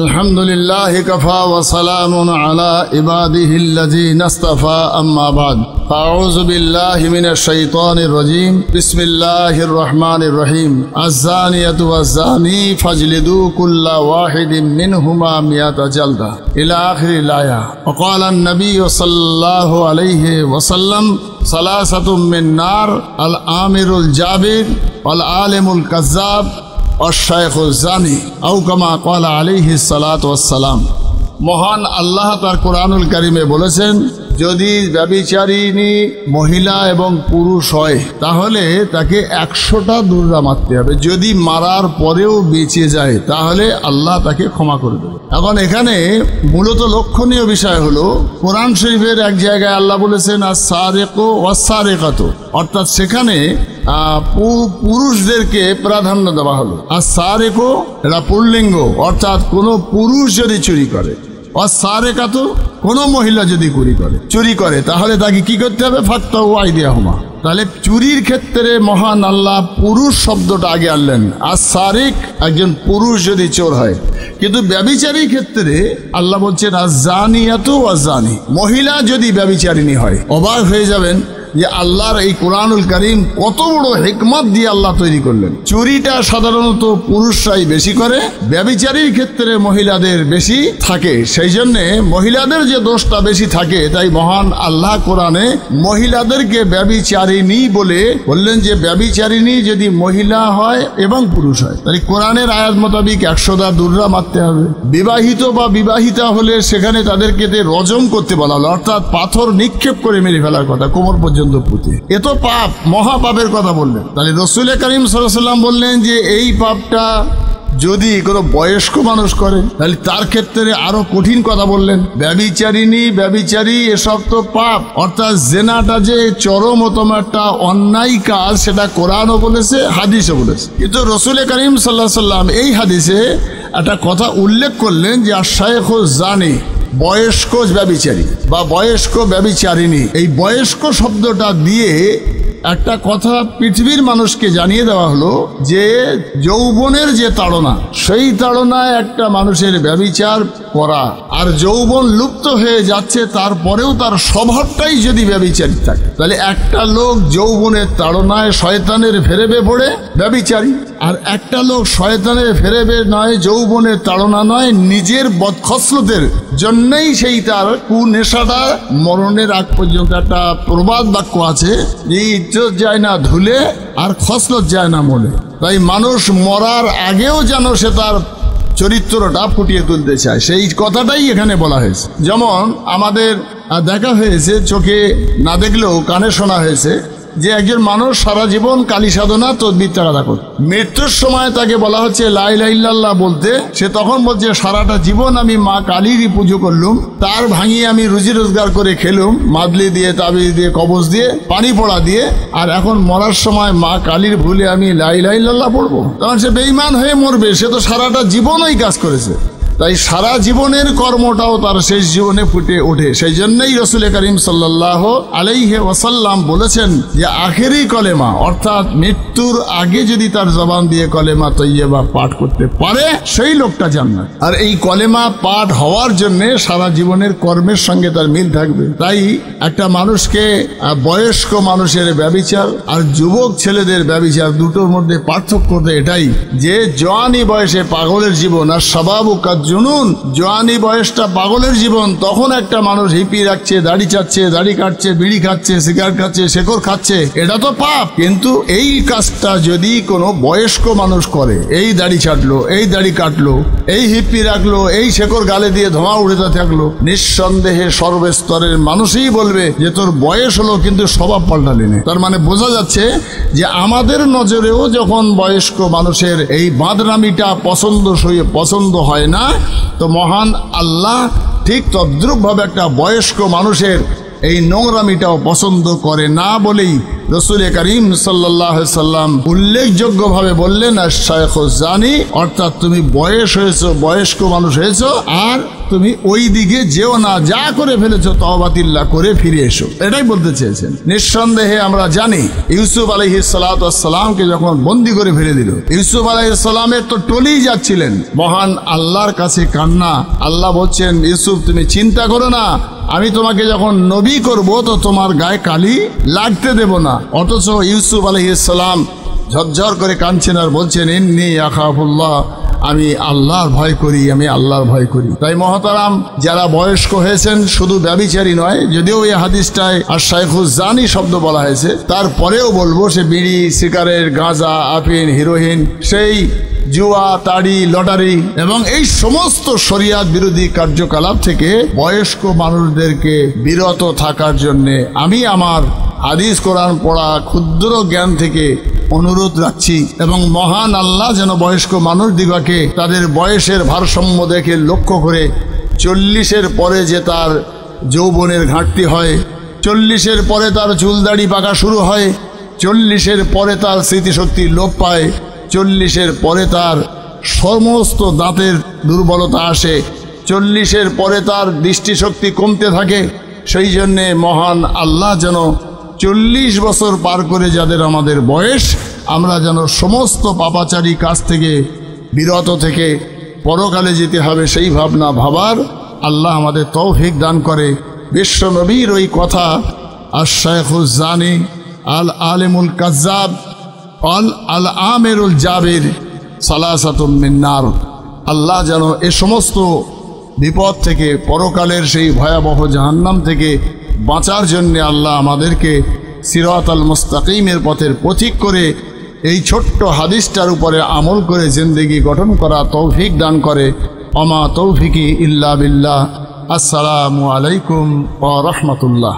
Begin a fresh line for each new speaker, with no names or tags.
الحمد لله كفى وسلام على عباده الذين اصطفى أما بعد فأعوذ بالله من الشيطان الرجيم بسم الله الرحمن الرحيم الزانية والزاني فاجلدوا كل واحد منهما 100 جلدة إلى آخر الآية. وقال النبي صلى الله عليه وسلم ثلاثة من نار الآمر الجابر والعالم الكذاب والشيخ الزاني أو كما قال عليه الصلاة والسلام. মহান আল্লাহ তার কোরআনুল কারিমে বলেছেন, যদি ব্যভিচারিণী মহিলা এবং পুরুষ হয় তাহলে তাকে 100টা দুর্রা মারতে হবে। যদি মারার পরেও বেঁচে যায় তাহলে আল্লাহ তাকে ক্ষমা করে দেবে। এখন এখানে মূলত লক্ষণীয় বিষয় হলো, কোরআন শরীফের এক জায়গায় আল্লাহ বলেছেন আস-সারিকু ওয়াস-সারিকাতু, অর্থাৎ সেখানে পুরুষদেরকে প্রাধান্য দেওয়া হলো। আস-সারিকু এটা পুল্লিঙ্গ, অর্থাৎ কোনো পুরুষ যদি চুরি করে, ওয়াস-সারিকাতু কোনো মহিলা যদি চুরি করে তাহলে তাকে কি করতে হবে? ফাক্তাউ আইদিয়াহুমা। তাহলে চুরির ক্ষেত্রে মহান আল্লাহ পুরুষ শব্দটা আগে আনলেন, আস-সারিক একজন পুরুষ যদি চোর হয়। কিন্তু ব্যভিচারীর ক্ষেত্রে আল্লাহ বলছেন আজ-জানিয়াতু ওয়াজ-জানি, মহিলা যদি ব্যভিচারিণী হয়। অবাক হয়ে যাবেন যে আল্লাহর এই কোরআনুল কারীম কত বড় হিকমত দিয়ে আল্লাহ তৈরি করলেন। চুরিটা সাধারণত পুরুষরাই বেশি করে, ব্যভিচারীর ক্ষেত্রে মহিলাদের বেশি থাকে। সেই জন্যে মহিলাদের যে দোষটা বেশি থাকে, তাই মহান আল্লাহ কোরআনে মহিলাদেরকে ব্যভিচারিণী বলে বললেন যে ব্যভিচারিণী যদি মহিলা হয় এবং পুরুষ হয় তাহলে কোরআনের আয়াত মোতাবিক 100টা দুর্রা মারতে হবে। বিবাহিত বা বিবাহিতা হলে সেখানে তাদেরকে রজম করতে বলা হলো, অর্থাৎ পাথর নিক্ষেপ করে মেরে ফেলার কথা, কোমর পর্যন্ত পুঁতে। এ তো পাপ, মহাপাপের কথা বললেন। তাহলে রাসূল করিম সাল্লাল্লাহু আলাইহি ওয়াসাল্লাম বললেন যে এই পাপটা যদি কোনো বয়স্ক মানুষ করে তাহলে তার ক্ষেত্রে আরো কঠিন কথা বললেন। ব্যভিচারিণী ব্যভিচারী এসব তো পাপ, অর্থাৎ জেনাটা যে চরমতম একটা অন্যায় কাজ, সেটা কোরআনও বলেছে, হাদিসও বলেছে। কিন্তু রাসূল করিম সাল্লাল্লাহু আলাইহি ওয়াসাল্লাম এই হাদিসে একটা কথা উল্লেখ করলেন যে আশ-শাইখুজ জানি, বয়স্ক ব্যভিচারী বা বয়স্ক ব্যভিচারিণী। এই বয়স্ক শব্দটা দিয়ে একটা কথা পৃথিবীর মানুষকে জানিয়ে দেওয়া হলো যে যৌবনের যে তাড়না, সেই তাড়নায় একটা মানুষের ব্যভিচার করা, আর যৌবন লুপ্ত হয়ে যাচ্ছে তারপরেও তার স্বভাবটাই যদি ব্যভিচারী থাকে, তাহলে একটা লোক যৌবনের তাড়নায় শয়তানের ফেরেবে পড়ে ব্যভিচারী, আর একটা লোক শয়তানের ফেরেবে নয়, যৌবনের তাড়না নয়, নিজের বদখসলতের জন্যই সেই তার কুনেশাটা মরণের আগ পর্যন্ত। একটা প্রবাদ বাক্য আছে যে ইজ্জত যায় না ধুলে আর খসলত যায় না মলে। তাই মানুষ মরার আগেও যেন সে তার চরিত্রটা ফুটিয়ে তুলতে চায়, সেই কথাটাই এখানে বলা হয়েছে। যেমন আমাদের দেখা হয়েছে, চোখে না দেখলেও কানে শোনা হয়েছে যে একজন মানুষ সারা জীবন কালী সাধনা তদবির তাগাদা করত, মৃত্যুর সময় তাকে বলা হচ্ছে লা ইলাহা ইল্লাল্লাহ বলতে, সে তখন বলছে সারাটা জীবন আমি মা কালীরই পুজো করলুম, তার ভাঙিয়ে আমি রুজি রোজগার করে খেলুম, মাদলি দিয়ে, তাবিজ দিয়ে, কবজ দিয়ে, পানি পড়া দিয়ে, আর এখন মরার সময় মা কালীর ভুলে আমি লা ইলাহা ইল্লাল্লাহ পড়বো। তখন সে বেঈমান হয়ে মরবে, সে তো সারাটা জীবন ওই কাজ করেছে। তাই সারা জীবনের কর্মটাও তার শেষ জীবনে ফুটে ওঠে। সেই জন্যই রাসূল করিম সাল্লাল্লাহু আলাইহি ওয়াসাল্লাম বলেছেন যে আখেরি কলেমা, অর্থাৎ মৃত্যুর আগে যদি তার জবান দিয়ে কলেমা তৈয়বা পাঠ করতে পারে সেই লোকটা জান্নাত। আর এই কলেমা পাঠ হওয়ার জন্য সারা জীবনের কর্মের সঙ্গে তার মিল থাকবে। তাই একটা মানুষকে বয়স্ক মানুষের ব্যভিচার আর যুবক ছেলেদের ব্যভিচার, দুটোর মধ্যে পার্থক্য এটাই যে জওয়ানি বয়সে পাগলের জীবন আর শাবাবু জুনুন, জওয়ানি বয়সটা পাগলের জীবন। তখন একটা মানুষ হিপি রাখছে, দাড়ি চাচ্ছে, দাড়ি কাটছে, বিড়ি খাচ্ছে, সিগারেট খাচ্ছে, শেকর খাচ্ছে, এটা তো পাপ। কিন্তু এই কাজটা যদি কোনো বয়স্ক মানুষ করে, এই দাড়ি ছাটলো, এই দাড়ি কাটলো, এই হিপি রাখলো, এই শেকর গালে দিয়ে ধোঁয়া উড়তে থাকলো, নিঃসন্দেহে সর্বস্তরের মানুষই বলবে যে তোর বয়স হলো কিন্তু স্বভাব পাল্টালি না। তার মানে বোঝা যাচ্ছে যে আমাদের নজরেও যখন বয়স্ক মানুষের এই বাঁদরামিটা পছন্দ হয় না, তো মহান আল্লাহ ঠিক তদ্রুপ ভাবে একটা বয়স্ক মানুষের এই নোংরামিটাও পছন্দ করে না বলেই রাসূল করিম সাল্লাল্লাহু আলাইহি সাল্লাম উল্লেখযোগ্যভাবে বললেন আশ-শাইখুজ জানি, অর্থাৎ তুমি বয়স হয়েছো, বয়স্ক মানুষ হয়েছো, আর তুমি ওই দিকে যেও না, যা করে ফেলেছো তওবাতিল্লাহ করে ফিরে এসো, এটাই বলতে চেয়েছেন। নিঃসন্দেহে আমরা জানি ইউসুফ আলাইহিস সালাতু ওয়াস সালামকে যখন বন্দী করে ফেলে দিল, ইউসুফ আলাইহিস সালামের তো টলেই যাচ্ছিলেন, মহান আল্লাহর কাছে কান্না। আল্লাহ বলছেন, ইউসুফ তুমি চিন্তা করো না, আমি তোমাকে যখন নবী করব তো তোমার গায়ে কালি লাগতে দেব না। অথচ ইউসুফ আলাইহিস সালাম ঝরঝর করে কাঁদছেন আর বলছেন, ইন্নী আখাফুল্লাহ, আমি আল্লাহর ভয় করি, আমি আল্লাহর ভয় করি। তাই মহতারাম, যারা বয়স্ক হয়েছেন, শুধু ব্যভিচারী নয়, যদিও এই হাদিসটায় আশ-শাইখুজ জানি শব্দ বলা হয়েছে, তারপরেও বলবো সে বিড়ি, সিগারেট, গাঁজা, আফিন, হিরোইন, সেই জুয়া, তাড়ি, লটারি এবং এই সমস্ত শরিয়াত বিরোধী কার্যকলাপ থেকে বয়স্ক মানুষদেরকে বিরত থাকার জন্যে আমি আমার হাদিস কোরআন পড়া ক্ষুদ্র জ্ঞান থেকে অনুরোধ রাখছি, এবং মহান আল্লাহ যেন বয়স্ক মানুষদিগকে তাদের বয়সের ভারসাম্য দেখে লক্ষ্য করে 40-এর পরে যে তার যৌবনের ঘাটতি হয়, 40-এর পরে তার চুলদাড়ি পাকা শুরু হয়, 40-এর পরে তার স্মৃতিশক্তি লোপ পায়, 40-এর পরে তার সমস্ত দাঁতের দুর্বলতা আসে, 40-এর পরে তার দৃষ্টিশক্তি কমতে থাকে। সেই জন্যে মহান আল্লাহ যেন 40 বছর পার করে যাদের আমাদের বয়স, আমরা যেন সমস্ত পাপাচারী কাজ থেকে বিরত থেকে পরকালে যেতে হবে সেই ভাবনা ভাবার আল্লাহ আমাদের তৌফিক দান করে। বিশ্ব নবীর ওই কথা, আশ-শাইখুজ জানি আল আলিমুল কাজ্জাব আল আমিরুল জাবির সালাসাতুম মিন নার, আল্লাহ যেন এ সমস্ত বিপদ থেকে, পরকালের সেই ভয়াবহ জাহান্নাম থেকে বাঁচার জন্য আল্লাহ আমাদেরকে সিরাতাল মুস্তাকিমের পথের পথিক করে এই ছোট্ট হাদিসটার উপরে আমল করে জিন্দেগি গঠন করা তৌফিক দান করে। অমা তৌফিকি ইল্লা বিল্লাহ। আসসালামু আলাইকুম ওয়া রাহমাতুল্লাহ।